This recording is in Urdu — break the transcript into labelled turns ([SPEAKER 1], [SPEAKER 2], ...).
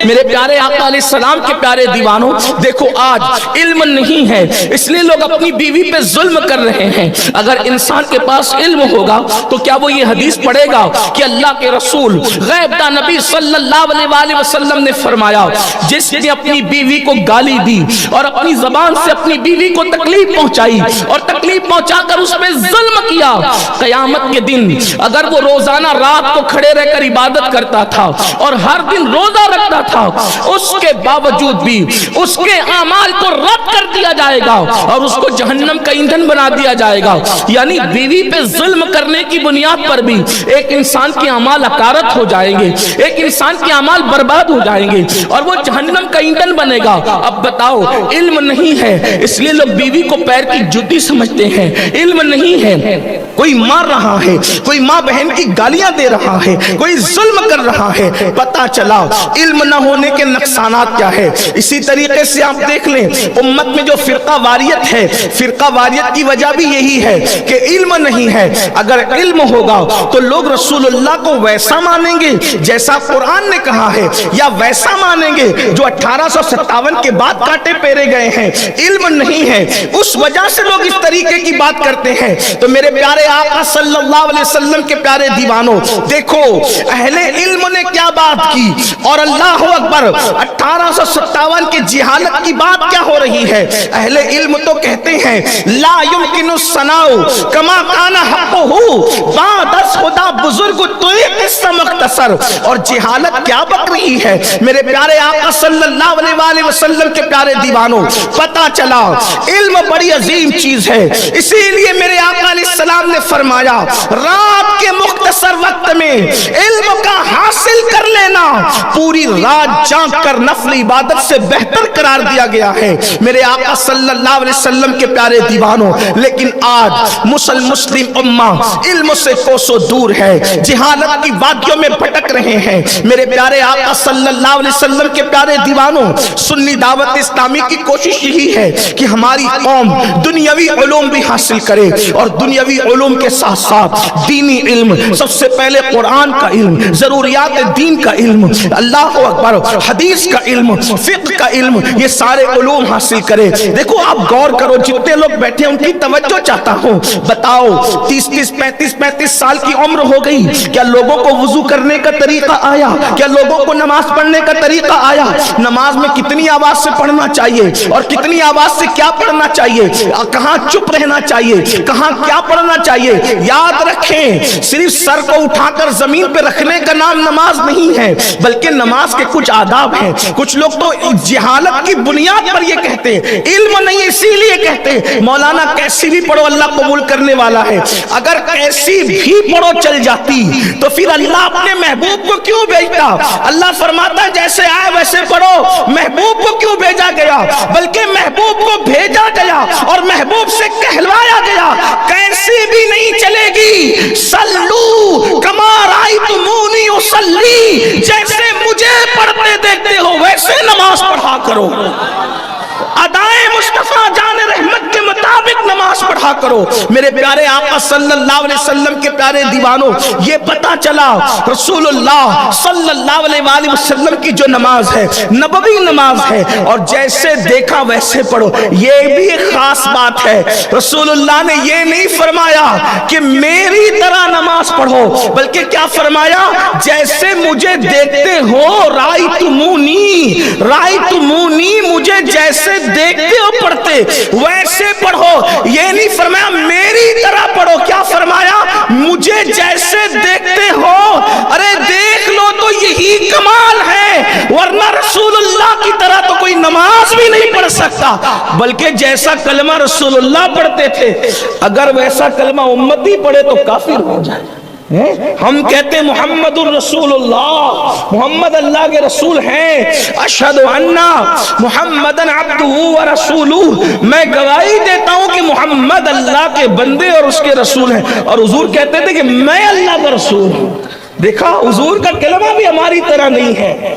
[SPEAKER 1] میرے پیارے آقا علیہ السلام کے پیارے دیوانوں، دیکھو آج علم نہیں ہے اس لیے لوگ اپنی بیوی پہ ظلم کر رہے ہیں۔ اگر انسان کے پاس علم ہوگا تو کیا وہ یہ حدیث پڑھے گا کہ اللہ کے رسول غیب دا نبی صلی اللہ علیہ وآلہ وسلم نے فرمایا جس نے اپنی بیوی کو گالی دی اور اپنی زبان سے اپنی بیوی کو تکلیف پہنچائی اور تکلیف پہنچا کر اس پہ ظلم کیا، قیامت کے دن اگر وہ روزانہ رات کو کھڑے رہ کر عبادت کرتا تھا اور ہر دن روزہ رکھتا تھا، اس کے باوجود بھی اس کے اعمال کو رد کر دیا جائے گا اور اس کو جہنم کا ایندھن بنا دیا جائے گا۔ یعنی بیوی پہ ظلم کرنے کی بنیاد پر بھی ایک انسان کے اعمال اکارت ہو جائیں گے، ایک انسان کے اعمال برباد ہو جائیں گے اور وہ جہنم کا ایندھن بنے گا۔ اب بتاؤ، علم نہیں ہے اس لیے لوگ بیوی کو پیر کی جوتی سمجھتے ہیں، علم نہیں ہے، کوئی مار رہا ہے، کوئی ماں بہن کی گالیاں دے رہا ہے، کوئی ظلم کر رہا ہے، پتہ چلا علم نہ ہونے کے نقصانات کیا ہے۔ اسی طریقے سے آپ دیکھ لیں امت میں جو فرقہ واریت ہے، فرقہ واریت کی وجہ بھی یہی ہے کہ علم نہیں ہے۔ اگر علم ہوگا تو لوگ رسول اللہ کو ویسا مانیں گے جیسا قرآن نے کہا ہے، یا ویسا مانیں گے جو 1857 کے بعد کاٹے پیرے گئے ہیں۔ علم نہیں ہے، اس وجہ سے لوگ اس طریقے کی بات کرتے ہیں۔ تو میرے پیارے آقا صلی اللہ علیہ وسلم کے پیارے دیوانوں، دیکھو اہل علم نے کیا بات کی، اور اللہ اکبر 1857 کی جہالت کی بات کیا ہو رہی ہے۔ اہل علم تو کہتے ہیں لا یمکن الثناء کما کان حقہ، بعد خدا بزرگ تو ایک قصہ مختصر، اور جہالت کیا بک رہی ہے۔ میرے پیارے آقا صلی اللہ علیہ وآلہ وسلم کے پیارے دیوانوں، پتہ چلا علم بڑی عظیم چیز ہے۔ اسی لیے میرے آقا علیہ السلام نے فرمایا رات کے مختصر وقت میں علم کا حاصل کر لینا پوری رات جانگ کر نفل عبادت سے بہتر قرار دیا گیا ہے، میرے آقا صلی اللہ علیہ وسلم کے پیارے دیوانوں۔ لیکن آج مسلم امہ علم سے کوسوں دور ہے، جہالت کی وادیوں میں بھٹک رہے ہیں۔ میرے پیارے آقا صلی اللہ علیہ وسلم کے پیارے دیوانوں، سنی دعوت اسلامی کی کوشش یہی ہے کہ ہماری قوم دنیاوی علوم بھی حاصل کرے، اور دنیاوی علوم کے ساتھ ساتھ دینی علم، سب سے پہلے قرآن کا علم، ضروریات دین کا علم، اللہ اکبر، حدیث کا علم، فقہ کا علم، یہ سارے علوم حاصل کرے۔ دیکھو آپ غور کرو، جتنے لوگ بیٹھے ان کی توجہ چاہتا ہوں، بتاؤ 35 سال کی عمر ہو گئی، کیا لوگوں کو وضو کرنے کا طریقہ آیا؟ کیا لوگوں کو نماز پڑھنے کا طریقہ آیا؟ نماز میں کتنی آواز سے پڑھنا چاہیے اور کتنی آواز سے کیا پڑھنا چاہیے، کہاں چپ رہنا چاہیے، کہاں کیا پڑھنا چاہیے؟ یاد رکھیں، صرف سر کو اٹھا کر زمین پہ رکھنے کا نام نماز نہیں ہے، بلکہ نماز کے کچھ آداب ہیں۔ کچھ لوگ تو جہالت کی بنیاد پر یہ کہتے ہیں، علم نہیں اسی لیے کہتے ہیں مولانا کیسی بھی پڑھو اللہ قبول کرنے والا ہے۔ اگر کیسی بھی پڑھو چل جاتی تو پھر اللہ اپنے محبوب کو کیوں بھیجتا؟ اللہ فرماتا ہے جیسے آئے ویسے پڑھو، محبوب کو کیوں بھیجا گیا؟ بلکہ محبوب کو بھیجا گیا اور محبوب سے کہلوایا گیا کیسی بھی نہیں چلے گی، صلو کما رأیتمونی اصلی، جیسے مجھے پڑھتے دیکھتے ہو ویسے نماز پڑھا کرو، ادائے مصطفیٰ جان رحمت کے مطابق نماز پڑھا کرو۔ میرے پیارے آقا صلی اللہ علیہ وسلم کے پیارے دیوانوں، یہ پتا چلا رسول اللہ صلی اللہ علیہ وآلہ وسلم کی جو نماز ہے نبوی نماز ہے، اور جیسے دیکھا ویسے پڑھو۔ یہ بھی ایک خاص بات ہے، رسول اللہ نے یہ نہیں فرمایا کہ میری طرح نماز پڑھو، بلکہ کیا فرمایا؟ جیسے مجھے دیکھتے ہو، رائیتمونی، مجھے جیسے دیکھتے ہو پڑھتے ویسے پڑھو۔ یہ نہیں فرمایا میری طرح پڑھو، کیا فرمایا؟ مجھے جیسے دیکھتے ہو۔ ارے دیکھ لو تو یہی کمال ہے، ورنہ رسول اللہ کی طرح تو کوئی نماز بھی نہیں پڑھ سکتا، بلکہ جیسا کلمہ رسول اللہ پڑھتے تھے اگر ویسا کلمہ امتی پڑھے تو کافر ہو جائے۔ ہم کہتے ہیں محمد الرسول اللہ، محمد اللہ کے رسول ہیں، اشہد ان محمدن عبدہ ورسولہ، میں گواہی دیتا ہوں کہ محمد اللہ کے بندے اور اس کے رسول ہیں، اور حضور کہتے تھے کہ میں اللہ کا رسول ہوں۔ دیکھا حضور کا کلمہ بھی ہماری طرح نہیں ہے،